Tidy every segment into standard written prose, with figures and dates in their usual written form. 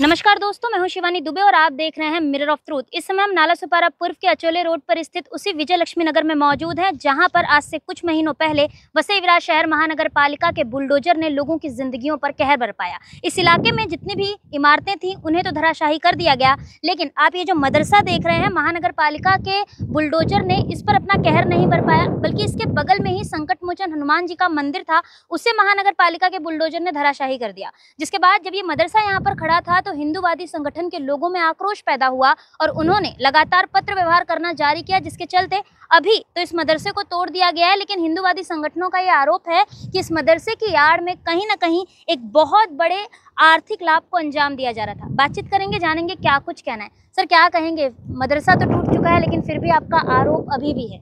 नमस्कार दोस्तों, मैं हूं शिवानी दुबे और आप देख रहे हैं मिरर ऑफ ट्रूथ। इस समय हम नाला सुपारा पूर्व के अचोले रोड पर स्थित उसी विजय लक्ष्मी नगर में मौजूद हैं, जहां पर आज से कुछ महीनों पहले वसई विरार शहर महानगर पालिका के बुलडोजर ने लोगों की जिंदगियों पर कहर बरपाया। इस इलाके में जितनी भी इमारतें थी उन्हें तो धराशाही कर दिया गया, लेकिन आप ये जो मदरसा देख रहे हैं, महानगर पालिका के बुलडोजर ने इस पर अपना कहर नहीं बरपाया, बल्कि इसके बगल में ही संकट मोचन हनुमान जी का मंदिर था, उसे महानगर पालिका के बुलडोजर ने धराशाही कर दिया। जिसके बाद जब ये मदरसा यहाँ पर खड़ा था तो हिंदूवादी संगठन के लोगों में आक्रोश पैदा हुआ और उन्होंने लगातार पत्र व्यवहार करना जारी किया, जिसके चलते अभी तो इस मदरसे को तोड़ दिया गया है। लेकिन हिंदूवादी संगठनों का यह आरोप है कि इस मदरसे की आड़ में कहीं ना कहीं एक बहुत बड़े आर्थिक लाभ को अंजाम दिया जा रहा था। बातचीत करेंगे, जानेंगे क्या कुछ कहना है। सर, क्या कहेंगे? मदरसा तो टूट चुका है, लेकिन फिर भी आपका आरोप अभी भी है।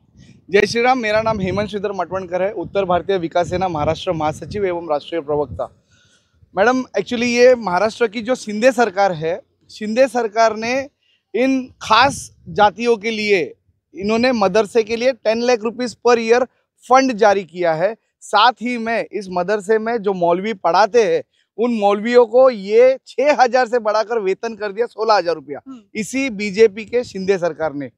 जय श्री राम। मेरा नाम हेमंत श्रीधर मटवणकर है, उत्तर भारतीय विकास सेना महाराष्ट्र महासचिव एवं राष्ट्रीय प्रवक्ता। मैडम, एक्चुअली ये महाराष्ट्र की जो शिंदे सरकार है, शिंदे सरकार ने इन खास जातियों के लिए इन्होंने मदरसे के लिए 10 lakh rupees per year fund जारी किया है। साथ ही में इस मदरसे में जो मौलवी पढ़ाते हैं उन मौलवियों को ये 6,000 से बढ़ाकर वेतन कर दिया 16,000 रुपया, इसी बीजेपी के शिंदे सरकार ने।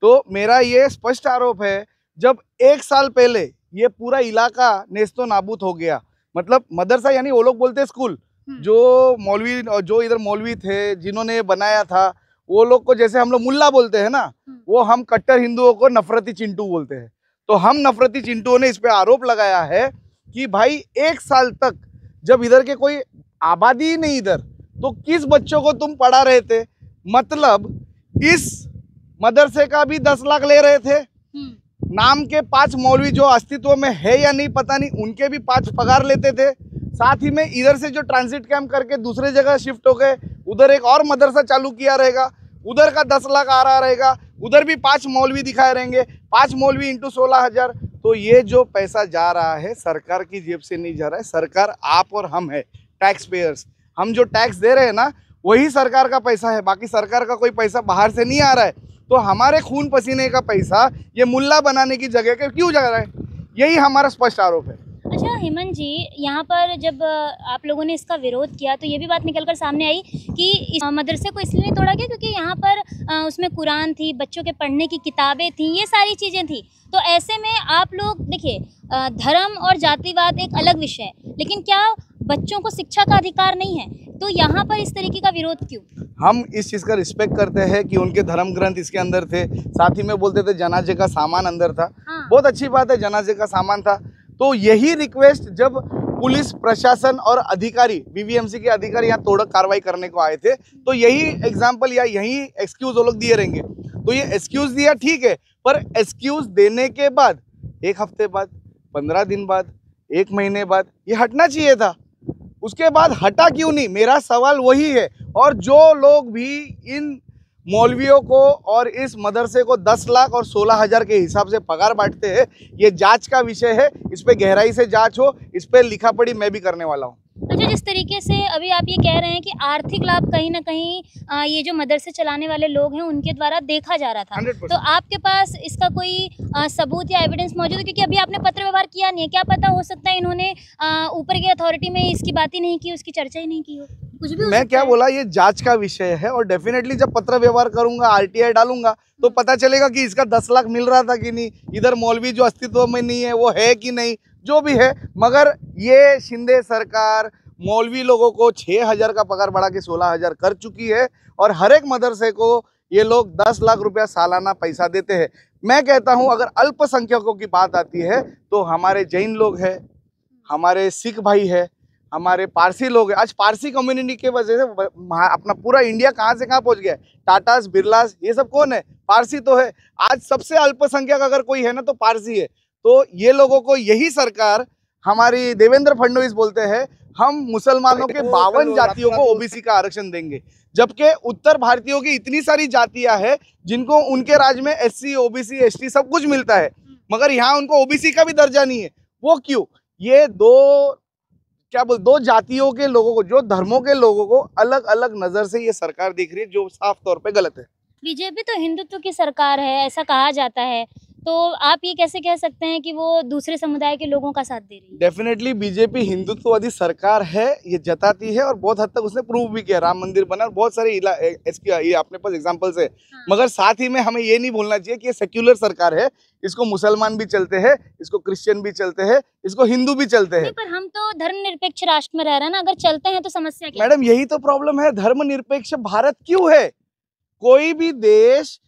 तो मेरा ये स्पष्ट आरोप है, जब 1 साल पहले ये पूरा इलाका नेस्तो नाबूद हो गया, मतलब मदरसा यानी वो लोग बोलते स्कूल, जो इधर मौलवी थे जिन्होंने बनाया था, वो लोग को जैसे हम लोग मुल्ला बोलते हैं ना, वो हम कट्टर हिंदुओं को नफरती चिंटू बोलते हैं। तो हम नफरती चिंटुओं ने इस पे आरोप लगाया है कि भाई 1 साल तक जब इधर के कोई आबादी ही नहीं इधर, तो किस बच्चों को तुम पढ़ा रहे थे? मतलब इस मदरसे का भी 10 लाख ले रहे थे। नाम के 5 मौलवी जो अस्तित्व में है या नहीं पता नहीं, उनके भी 5 पगार लेते थे। साथ ही में इधर से जो ट्रांजिट कैंप करके दूसरे जगह शिफ्ट हो गए, उधर एक और मदरसा चालू किया रहेगा, उधर का 10 लाख आ रहा रहेगा, उधर भी 5 मौलवी दिखाए रहेंगे, 5 मौलवी इंटू 16,000। तो ये जो पैसा जा रहा है सरकार की जेब से नहीं जा रहा है, सरकार आप और हम है, टैक्स पेयर्स। हम जो टैक्स दे रहे हैं ना, वही सरकार का पैसा है, बाकी सरकार का कोई पैसा बाहर से नहीं आ रहा है। तो हमारे खून पसीने का पैसा ये मुल्ला बनाने की जगह के क्यों जा रहा है? यही हमारा स्पष्ट आरोप है। अच्छा हेमंत जी, यहाँ पर जब आप लोगों ने इसका विरोध किया तो ये भी बात निकलकर सामने आई कि इस मदरसे को इसलिए नहीं तोड़ा गया क्योंकि यहाँ पर उसमें कुरान थी, बच्चों के पढ़ने की किताबें थी, ये सारी चीज़ें थी। तो ऐसे में आप लोग देखिए, धर्म और जातिवाद एक अलग विषय है, लेकिन क्या बच्चों को शिक्षा का अधिकार नहीं है? तो यहाँ पर इस तरीके का विरोध क्यों? हम इस चीज़ का रिस्पेक्ट करते हैं कि उनके धर्म ग्रंथ इसके अंदर थे, साथ ही में बोलते थे जनाजे का सामान अंदर था। हाँ। बहुत अच्छी बात है, जनाजे का सामान था। तो यही रिक्वेस्ट जब पुलिस प्रशासन और अधिकारी, बीवीएमसी के अधिकारी यहाँ तोड़ कार्रवाई करने को आए थे, तो यही एग्जाम्पल या यही एक्सक्यूज वो लोग दिए रहेंगे। तो ये एक्सक्यूज दिया, ठीक है, पर एक्सक्यूज देने के बाद 1 हफ्ते बाद, 15 दिन बाद, 1 महीने बाद ये हटना चाहिए था। उसके बाद हटा क्यों नहीं? मेरा सवाल वही है। और जो लोग भी इन मौलवियों को और इस मदरसे को 10 लाख और 16,000 के हिसाब से पगार बांटते हैं, ये जांच का विषय है। इस पे गहराई से जांच हो, इस पे लिखा पढ़ी मैं भी करने वाला हूँ। अच्छा, जिस तरीके से अभी आप ये कह रहे हैं कि आर्थिक लाभ कहीं ना कहीं ये जो मदरसे चलाने वाले लोग हैं उनके द्वारा देखा जा रहा था, 100%। तो आपके पास इसका कोई सबूत या एविडेंस मौजूद है? क्योंकि अभी आपने पत्र व्यवहार किया नहीं है, क्या पता हो सकता है इन्होंने ऊपर की अथॉरिटी में इसकी बात ही नहीं की, उसकी चर्चा ही नहीं की हो, कुछ भी हो मैं क्या सकता है। बोला, ये जांच का विषय है और डेफिनेटली जब पत्र व्यवहार करूंगा, आरटीआई डालूंगा, तो पता चलेगा कि इसका 10 लाख मिल रहा था कि नहीं, इधर मौलवी जो अस्तित्व में नहीं है वो है कि नहीं, जो भी है। मगर ये शिंदे सरकार मौलवी लोगों को 6,000 का पगार बढ़ा के 16,000 कर चुकी है और हर एक मदरसे को ये लोग 10 लाख रुपया सालाना पैसा देते हैं। मैं कहता हूँ, अगर अल्पसंख्यकों की बात आती है तो हमारे जैन लोग हैं, हमारे सिख भाई है, हमारे पारसी लोग हैं। आज पारसी कम्युनिटी के वजह से अपना पूरा इंडिया कहाँ से कहाँ पहुँच गया है। टाटास, बिरलास, ये सब कौन है? पारसी तो है। आज सबसे अल्पसंख्यक अगर कोई है ना तो पारसी है। तो ये लोगों को यही सरकार, हमारी देवेंद्र फडणवीस बोलते हैं हम मुसलमानों के 52 जातियों को ओबीसी का आरक्षण देंगे, जबकि उत्तर भारतीयों की इतनी सारी जातियां हैं जिनको उनके राज्य में एससी, ओबीसी, एसटी सब कुछ मिलता है, मगर यहाँ उनको ओबीसी का भी दर्जा नहीं है। वो क्यों? ये दो जातियों के लोगों को, जो धर्मों के लोगों को अलग अलग नजर से ये सरकार देख रही है, जो साफ तौर पे गलत है। बीजेपी तो हिंदुत्व की सरकार है, ऐसा कहा जाता है, तो आप ये कैसे कह सकते हैं कि वो दूसरे समुदाय के लोगों का साथ दे रही है? डेफिनेटली बीजेपी हिंदुत्ववादी सरकार है, ये जताती है और बहुत हद तक उसने प्रूव भी किया। राम मंदिर बना और बहुत सारे इसकी ये अपने पास एग्जांपल्स है। हाँ। मगर साथ ही में हमें ये नहीं भूलना चाहिए कि ये सेक्युलर सरकार है, इसको मुसलमान भी चलते हैं, इसको क्रिश्चियन भी चलते हैं, इसको हिंदू भी चलते हैं। नहीं, पर हम तो धर्मनिरपेक्ष राष्ट्र में रह रहे हैं ना, अगर चलते हैं तो समस्या क्या है? मैडम यही तो प्रॉब्लम है, धर्मनिरपेक्ष भारत क्यों है? कोई भी देश,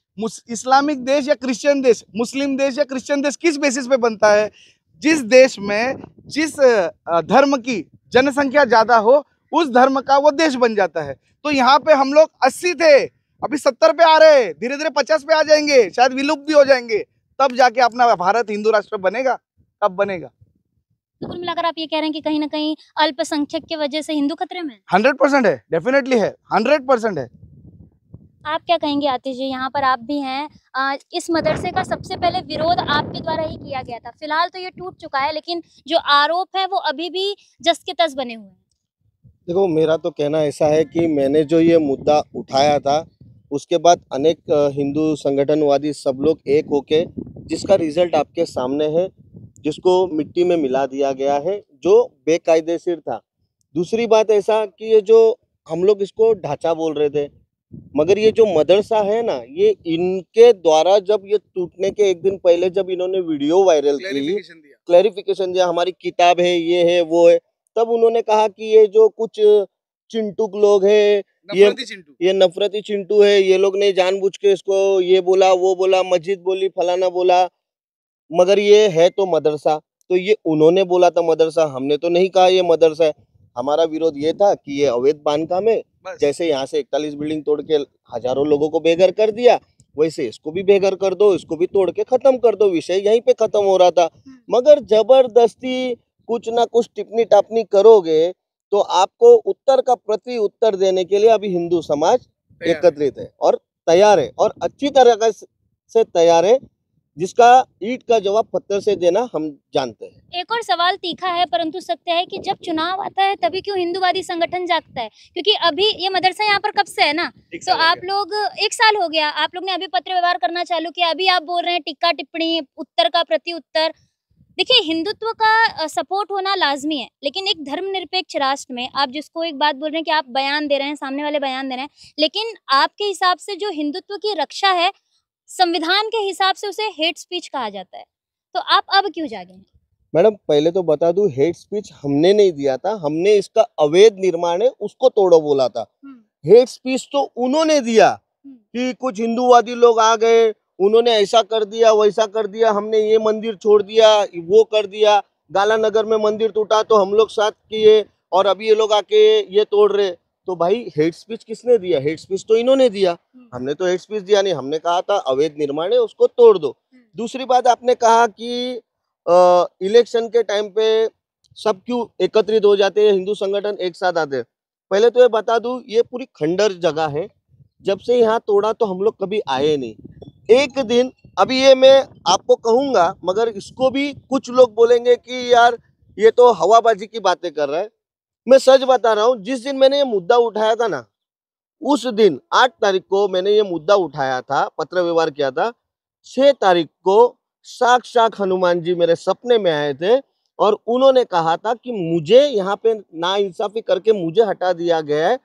इस्लामिक देश या क्रिश्चियन देश, मुस्लिम देश या क्रिश्चियन देश किस बेसिस पे बनता है? जिस देश में जिस धर्म की जनसंख्या ज्यादा हो उस धर्म का वो देश बन जाता है। तो यहाँ पे हम लोग 80 थे, अभी 70 पे आ रहे हैं, धीरे धीरे 50 पे आ जाएंगे, शायद विलुप्त भी हो जाएंगे, तब जाके अपना भारत हिंदू राष्ट्र बनेगा। कब बनेगा? तो कुल मिलाकर आप ये कह रहे हैं कि कहीं ना कहीं अल्पसंख्यक की वजह से हिंदू खतरे में है? 100% है, डेफिनेटली है, 100% है। आप क्या कहेंगे आतिश जी, यहाँ पर आप भी हैं, इस मदरसे का सबसे पहले विरोध आपके द्वारा ही किया गया था, फिलहाल तो ये टूट चुका है, लेकिन जो आरोप है वो अभी भी जस के तस बने हुए हैं। देखो, मेरा तो कहना ऐसा है कि मैंने जो ये मुद्दा उठाया था उसके बाद अनेक हिंदू संगठनवादी सब लोग एक होके, जिसका रिजल्ट आपके सामने है, जिसको मिट्टी में मिला दिया गया है, जो बेकायदेशीर था। दूसरी बात ऐसा कि ये जो हम लोग इसको ढांचा बोल रहे थे, मगर ये जो मदरसा है ना, ये इनके द्वारा जब ये टूटने के एक दिन पहले जब इन्होंने वीडियो वायरल की, क्लैरिफिकेशन दिया, हमारी किताब है, ये है, वो है, तब उन्होंने कहा कि ये जो कुछ चिंटूक लोग हैं, ये नफरती चिंटू है, ये लोग ने जानबूझ के इसको ये बोला, वो बोला, मस्जिद बोली, फलाना बोला, मगर ये है तो मदरसा। तो ये उन्होंने बोला था मदरसा, हमने तो नहीं कहा ये मदरसा है। हमारा विरोध ये था कि ये अवैध बांधकाम है, जैसे यहाँ से 41 बिल्डिंग तोड़ के हजारों लोगों को बेघर कर दिया, वैसे इसको भी बेघर कर दो, इसको भी तोड़ के खत्म कर दो। विषय यहीं पे खत्म हो रहा था। मगर जबरदस्ती कुछ ना कुछ टिप्पणी टापनी करोगे तो आपको उत्तर का प्रति उत्तर देने के लिए अभी हिंदू समाज एकत्रित है और तैयार है, और अच्छी तरह से तैयार है, जिसका ईंट का जवाब पत्थर से देना हम जानते हैं। एक और सवाल तीखा है परंतु सत्य है कि जब चुनाव आता है तभी क्यों हिंदूवादी संगठन जागता है? क्योंकि अभी ये मदरसा यहाँ पर कब से है ना, तो आप लोग 1 साल हो गया, आप लोग ने अभी पत्र व्यवहार करना चालू किया, अभी आप बोल रहे हैं टिक्का टिप्पणी, उत्तर का प्रति उत्तर। देखिए, हिंदुत्व का सपोर्ट होना लाजमी है, लेकिन एक धर्मनिरपेक्ष राष्ट्र में आप जिसको एक बात बोल रहे हैं कि आप बयान दे रहे हैं, सामने वाले बयान दे रहे हैं, लेकिन आपके हिसाब से जो हिंदुत्व की रक्षा है, संविधान के हिसाब से उसे हेट स्पीच कहा जाता है, तो आप अब क्यों जागे हैं? मैडम, पहले तो बता दूं, हेट स्पीच हमने नहीं दिया था, हमने इसका अवैध निर्माण है उसको तोड़ो बोला था। हेट स्पीच तो उन्होंने दिया कि कुछ हिंदूवादी लोग आ गए, उन्होंने ऐसा कर दिया, वैसा कर दिया, हमने ये मंदिर छोड़ दिया, वो कर दिया, गालानगर में मंदिर टूटा तो हम लोग साथ किए, और अभी ये लोग आके ये तोड़ रहे। तो भाई, हेट स्पीच किसने दिया? हेट स्पीच तो इन्होंने दिया, हमने तो हेट स्पीच दिया नहीं। हमने कहा था अवैध निर्माण है उसको तोड़ दो। दूसरी बात, आपने कहा कि इलेक्शन के टाइम पे सब क्यों एकत्रित हो जाते हैं, हिंदू संगठन एक साथ आते हैं। पहले तो ये बता दूं, ये पूरी खंडर जगह है, जब से यहाँ तोड़ा तो हम लोग कभी आए नहीं। एक दिन, अभी ये मैं आपको कहूंगा, मगर इसको भी कुछ लोग बोलेंगे कि यार ये तो हवाबाजी की बातें कर रहा है। मैं सच बता रहा हूँ, जिस दिन मैंने ये मुद्दा उठाया था ना, उस दिन 8 तारीख को मैंने ये मुद्दा उठाया था, पत्र व्यवहार किया था। 6 तारीख को साक्षात हनुमान जी मेरे सपने में आए थे और उन्होंने कहा था कि मुझे यहाँ पे नाइंसाफी करके मुझे हटा दिया गया है,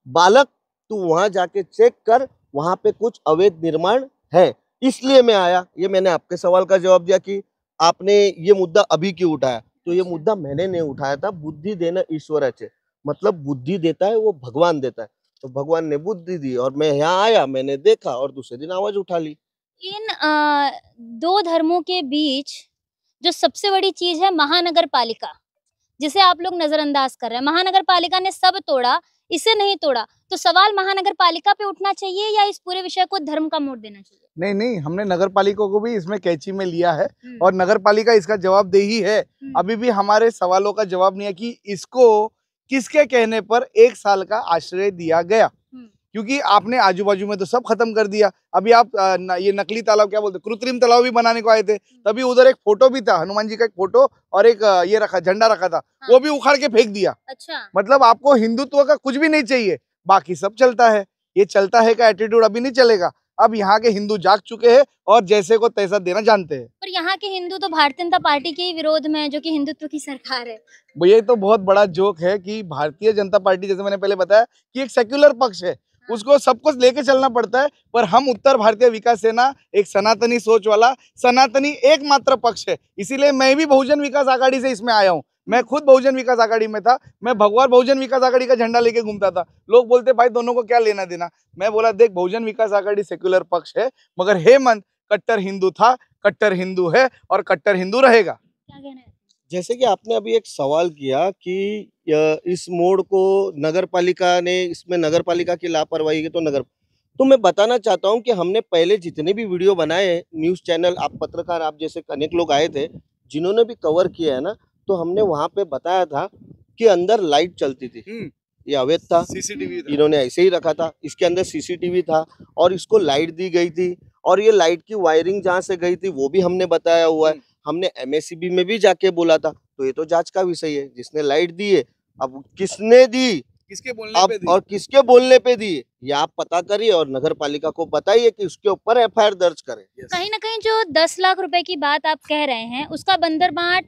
बालक तू वहां जाके चेक कर, वहां पे कुछ अवैध निर्माण है, इसलिए मैं आया। ये मैंने आपके सवाल का जवाब दिया कि आपने ये मुद्दा अभी क्यों उठाया, तो ये मुद्दा मैंने नहीं उठाया था। बुद्धि देना ईश्वराचे, मतलब बुद्धि देता है वो भगवान देता है, तो भगवान ने बुद्धि दी और मैं यहाँ आया, मैंने देखा और दूसरे दिन आवाज उठा ली। इन 2 धर्मों के बीच जो सबसे बड़ी चीज है महानगर पालिका, जिसे आप लोग नजरअंदाज कर रहे हैं। महानगर पालिका ने सब तोड़ा, इसे नहीं तोड़ा, तो सवाल महानगर पालिका पे उठना चाहिए या इस पूरे विषय को धर्म का मोड़ देना चाहिए? नहीं नहीं, हमने नगर पालिका को भी इसमें कैची में लिया है और नगर पालिका इसका जवाब दे ही है। अभी भी हमारे सवालों का जवाब नहीं है कि इसको किसके कहने पर 1 साल का आश्रय दिया गया, क्योंकि आपने आजू बाजू में तो सब खत्म कर दिया। अभी आप ये नकली तालाब, क्या बोलते, कृत्रिम तालाब भी बनाने को आए थे, तभी उधर एक फोटो भी था, हनुमान जी का एक फोटो और एक ये रखा, झंडा रखा था, वो भी उखाड़ के फेंक दिया। अच्छा, मतलब आपको हिंदुत्व का कुछ भी नहीं चाहिए, बाकी सब चलता है। ये चलता है का एटीट्यूड अभी नहीं चलेगा। अब यहाँ के हिंदू जाग चुके हैं और जैसे को तैसा देना जानते हैं। पर यहाँ के हिंदू तो भारतीय जनता पार्टी के ही विरोध में है, जो कि हिंदुत्व की सरकार है। ये तो बहुत बड़ा जोक है कि भारतीय जनता पार्टी, जैसे मैंने पहले बताया, कि एक सेक्युलर पक्ष है, उसको सब कुछ लेके चलना पड़ता है। पर हम उत्तर भारतीय विकास सेना एक सनातनी सोच वाला सनातनी एकमात्र पक्ष है, इसीलिए मैं भी बहुजन विकास आघाड़ी से इसमें आया हूँ। मैं खुद बहुजन विकास आघाड़ी में था, मैं भगवान बहुजन विकास आघाड़ी का झंडा लेके घूमता था। लोग बोलते भाई दोनों को क्या लेना देना। मैं बोला देख, बहुजन विकास आघाड़ी सेक्युलर पक्ष है, मगर हेमंत कट्टर हिंदू था, कट्टर हिंदू है और कट्टर हिंदू रहेगा। क्या कहना है? जैसे कि आपने अभी एक सवाल किया कि इस मोड़ को नगर पालिका ने, इसमें नगर पालिका की लापरवाही है, तो मैं बताना चाहता हूं कि हमने पहले जितने भी वीडियो बनाए, न्यूज़ चैनल, आप पत्रकार, आप जैसे अनेक लोग आए थे जिन्होंने भी कवर किया है ना, तो हमने वहां पे बताया था कि अंदर लाइट चलती थी, ये अवैध था, सीसीटीवी इन्होंने ऐसे ही रखा था। इसके अंदर सीसीटीवी था और इसको लाइट दी गई थी, और ये लाइट की वायरिंग जहाँ से गई थी वो भी हमने बताया हुआ है। हमने एमएससीबी में भी जाके बोला था, तो ये तो जांच का विषय है। जिसने लाइट दी है, अब किसने दी, किसके बोलने अब पे दी? और किसके बोलने पे दी, ये आप पता करिए और नगर पालिका को बताइए कि उसके ऊपर एफआईआर दर्ज करें। कहीं ना कहीं जो 10 लाख रुपए की बात आप कह रहे हैं, उसका बंदरबाट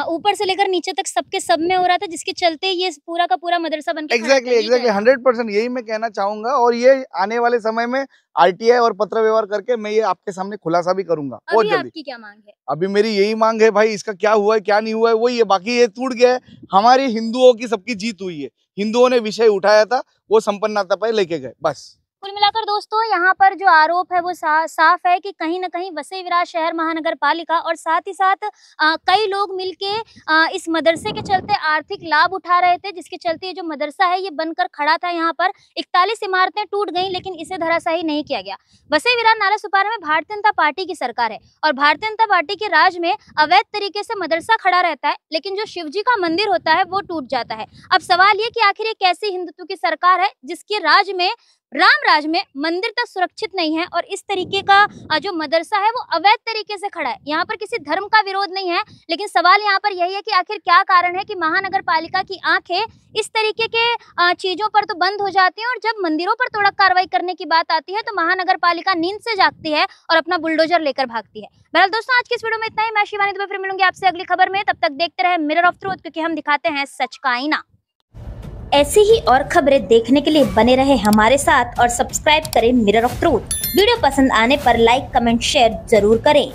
ऊपर से लेकर नीचे तक सबके सब में हो रहा था, जिसके चलते ये पूरा का पूरा मदरसा बन के खड़ा था। एग्जैक्टली 100% यही मैं कहना चाहूंगा। और ये आने वाले समय में आरटीआई और पत्र व्यवहार करके मैं ये आपके सामने खुलासा भी करूंगा बहुत अभी जल्दी। आपकी क्या मांग है? अभी मेरी यही मांग है भाई, इसका क्या हुआ है क्या नहीं हुआ है वही है, बाकी ये टूट गया है। हमारी हिंदुओं की सबकी जीत हुई है, हिंदुओं ने विषय उठाया था, वो संपन्नता पर लेके गए बस। कुल मिलाकर दोस्तों, यहाँ पर जो आरोप है वो साफ है कि कहीं ना कहीं वसई विरार शहर महानगर पालिका और साथ ही साथ कई लोग मिलके इस मदरसे के चलते आर्थिक लाभ उठा रहे थे, जिसके चलते ये जो मदरसा है ये बनकर खड़ा था। यहाँ पर 41 इमारतें टूट गईं, लेकिन इसे धराशायी नहीं किया गया। वसई विरार नाला सुपारा में भारतीय जनता पार्टी की सरकार है और भारतीय जनता पार्टी के राज में अवैध तरीके से मदरसा खड़ा रहता है, लेकिन जो शिवजी का मंदिर होता है वो टूट जाता है। अब सवाल ये कि आखिर ये कैसी हिंदुत्व की सरकार है जिसके राज में, राम राज में, मंदिर तक सुरक्षित नहीं है और इस तरीके का जो मदरसा है वो अवैध तरीके से खड़ा है। यहाँ पर किसी धर्म का विरोध नहीं है, लेकिन सवाल यहाँ पर यही है कि आखिर क्या कारण है कि महानगर पालिका की आंखें इस तरीके के चीजों पर तो बंद हो जाती हैं, और जब मंदिरों पर तोड़क कार्रवाई करने की बात आती है तो महानगर पालिका नींद से जागती है और अपना बुलडोजर लेकर भागती है। बहरहाल दोस्तों, आज की इस वीडियो में इतना ही। मैं शिवानी दुबे फिर मिलूंगी आपसे अगली खबर में। तब तक देखते रहे मिरर ऑफ ट्रूथ, क्योंकि हम दिखाते हैं सच का आईना। ऐसी ही और खबरें देखने के लिए बने रहे हमारे साथ और सब्सक्राइब करें मिरर ऑफ ट्रूथ। वीडियो पसंद आने पर लाइक, कमेंट, शेयर जरूर करें।